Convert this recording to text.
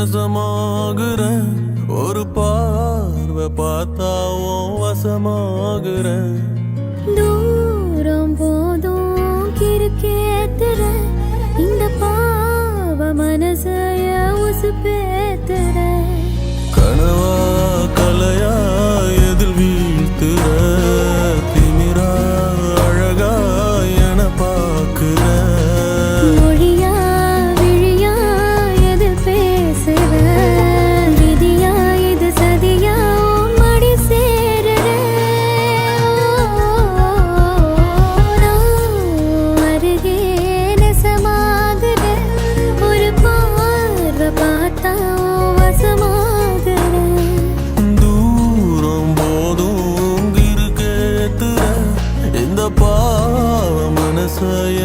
வசமாகுறேன் ஒரு பார்வை பார்த்தா உன் வசமாகுறேன் தூரம் போதும் கிறுக்கேத்துற இந்த பாவ மனசைய உசுப்பேத்துற கனவா கலையா எதில் வீழ்த்துற திமிரா அழகா என பாக்குற மொழியா விழியா எது பேசுற விதியா இது சதியா மடி சேருற அருகே நெசமாகுற ஒரு பார்வை பார்த்தா வசமாகுற தூரம் போதும் இருக்கேத்துற இந்த பாவ மனசைய